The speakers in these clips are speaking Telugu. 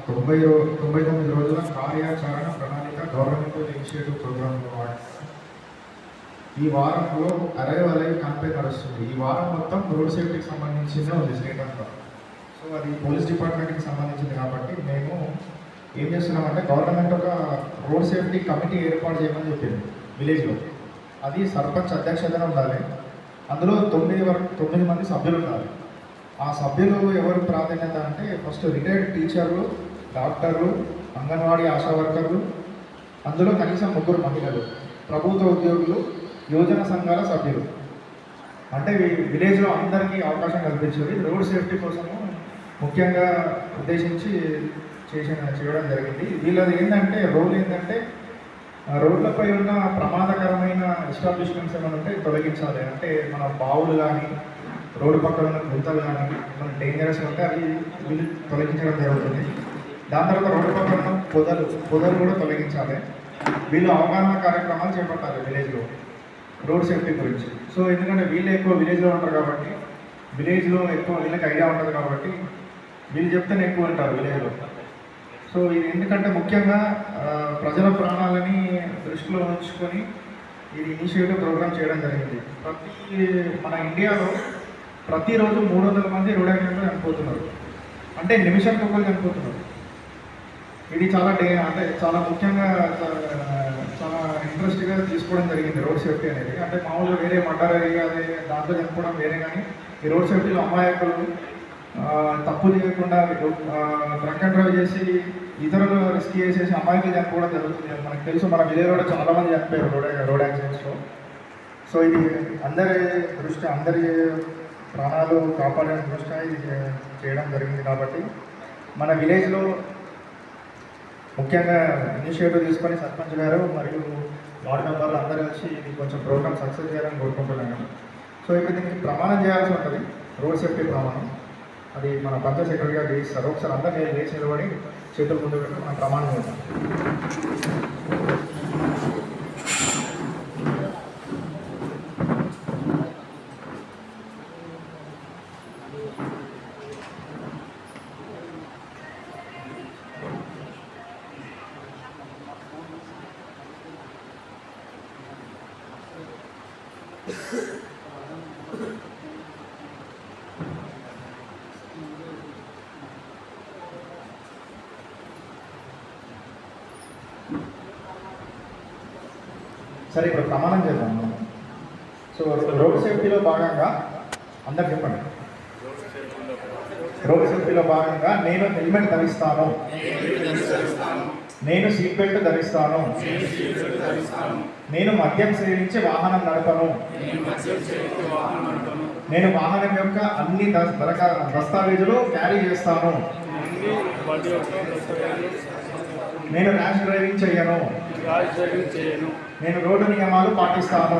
99 రోజుల కార్యాచరణ ప్రణాళిక గవర్నమెంటల్ ఇనిషియేటివ్ ప్రోగ్రాంలో ఈ వారంలో అరైవ్ క్యాంపెయిన్ నడుస్తుంది. ఈ వారం మొత్తం రోడ్ సేఫ్టీకి సంబంధించిందే ఉంది స్టేట్ అంతా. సో అది పోలీస్ డిపార్ట్మెంట్కి సంబంధించింది కాబట్టి మేము ఏం చేస్తున్నామంటే గవర్నమెంట్ ఒక రోడ్ సేఫ్టీ కమిటీ ఏర్పాటు చేయమని చెప్పింది విలేజ్లో. అది సర్పంచ్ అధ్యక్షతన ఉండాలి. అందులో 9 మంది సభ్యులు ఉండాలి. ఆ సభ్యులు ఎవరు ప్రాధాన్యత అంటే ఫస్ట్ రిటైర్డ్ టీచర్లు, డాక్టర్లు, అంగన్వాడీ ఆశా వర్కర్లు, అందులో కనీసం 3 మహిళలు, ప్రభుత్వ ఉద్యోగులు, యువజన సంఘాల సభ్యులు. అంటే విలేజ్లో అందరికీ అవకాశం కల్పించేది రోడ్ సేఫ్టీ కోసము ముఖ్యంగా ఉద్దేశించి చేయడం జరిగింది. వీళ్ళది ఏంటంటే రోడ్లపై ఉన్న ప్రమాదకరమైన ఎస్టాబ్లిష్మెంట్స్ ఏమైనా ఉంటే తొలగించాలి. అంటే మన బావులు కానీ రోడ్డు పక్కన ఉన్న గుంతలు కానీ మన డేంజరస్ ఉంటే అవి వీళ్ళు తొలగించడం జరుగుతుంది. దాని తర్వాత రోడ్డు పక్కన ఉన్న పొదలు కూడా తొలగించాలి. వీళ్ళు అవగాహన కార్యక్రమాలు చేపట్టాలి విలేజ్లో రోడ్ సేఫ్టీ గురించి. సో ఎందుకంటే వీళ్ళు ఎక్కువ విలేజ్లో ఉంటారు కాబట్టి, విలేజ్లో ఎక్కువ వీళ్ళకి ఐడియా ఉంటుంది కాబట్టి వీళ్ళు చెప్తేనే ఎక్కువ ఉంటారు విలేజ్లో. సో ఇది ఎందుకంటే ముఖ్యంగా ప్రజల ప్రాణాలని దృష్టిలో ఉంచుకొని ఇది ఇనిషియేటివ్ ప్రోగ్రామ్ చేయడం జరిగింది. మన ఇండియాలో ప్రతిరోజు 300 మంది రోడ్ యాక్సిడెంట్లో చనిపోతున్నారు. అంటే నిమిషానికి ఒకరు చనిపోతున్నారు. ఇది అంటే చాలా ముఖ్యంగా చాలా ఇంట్రెస్ట్గా తీసుకోవడం జరిగింది రోడ్ సేఫ్టీ అనేది. అంటే మామూలుగా వేరే మర్డర్ అదే దాంట్లో చనిపోవడం వేరే, కానీ ఈ రోడ్ సేఫ్టీలో అమాయకులు తప్పు చేయకుండా డ్రంక్ అండ్ డ్రైవ్ చేసి ఇతరులు రిస్క్ చేసేసి అమాయకులు చనిపోవడం జరుగుతుంది. మనకు తెలుసు, మన విలేజ్లో చాలామంది చనిపోయారు రోడ్ యాక్సిడెంట్స్లో. సో ఇది అందరి ప్రాణాలు కాపాడే దృష్ట్యా ఇది చేయడం జరిగింది. కాబట్టి మన విలేజ్లో ముఖ్యంగా ఇనిషియేటివ్ తీసుకొని సర్పంచ్ గారు మరియు వార్డు మెంబర్లు అందరూ వచ్చి ఇది కొంచెం ప్రోగ్రామ్ సక్సెస్ చేయాలని కోరుకుంటున్నాను. సో ఇప్పుడు దీనికి ప్రమాణం చేయాల్సి ఉంటుంది, రోడ్ సేఫ్టీ ప్రమాణం. అది మన పంచాయత్ సెక్రటరీ గారు చేయిస్తారు. ఒకసారి అందరూ లేచి నిలబడి చేతులు ముందు పెట్టి మనం ప్రమాణం చేద్దాం. సరే, ఇప్పుడు ప్రమాణం చేద్దాం. సో రోడ్ సేఫ్టీలో భాగంగా అందరు చెప్పండి. రోడ్ సేఫ్టీలో భాగంగా నేను హెల్మెట్ ధరిస్తాను, నేను సీట్ బెల్ట్ ధరిస్తాను, నేను మద్యం సేవించి వాహనం నడపను, నేను వాహనం యొక్క అన్ని దస్తావేజులు క్యారీ చేస్తాను, నేను ర్యాష్ డ్రైవింగ్ చేయను, నేను రోడ్డు నియమాలు పాటిస్తాను.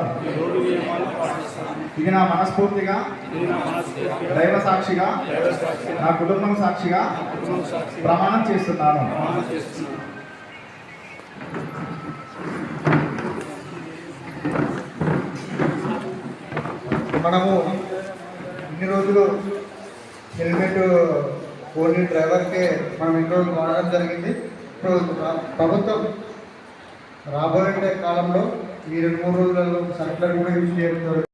ఇది నా మనస్ఫూర్తిగా దైవ సాక్షిగా నా కుటుంబం సాక్షిగా ప్రమాణం చేస్తున్నాను. మనము ఇన్ని రోజులు హెల్మెట్ ఓన్లీ డ్రైవర్కే మనం ఇన్ని రోజులు వాడడం జరిగింది. ఇప్పుడు ప్రభుత్వం రాబోయే కాలంలో ఈ 2-3 రోజులలో సర్కులర్ కూడా యూజ్ చేయడం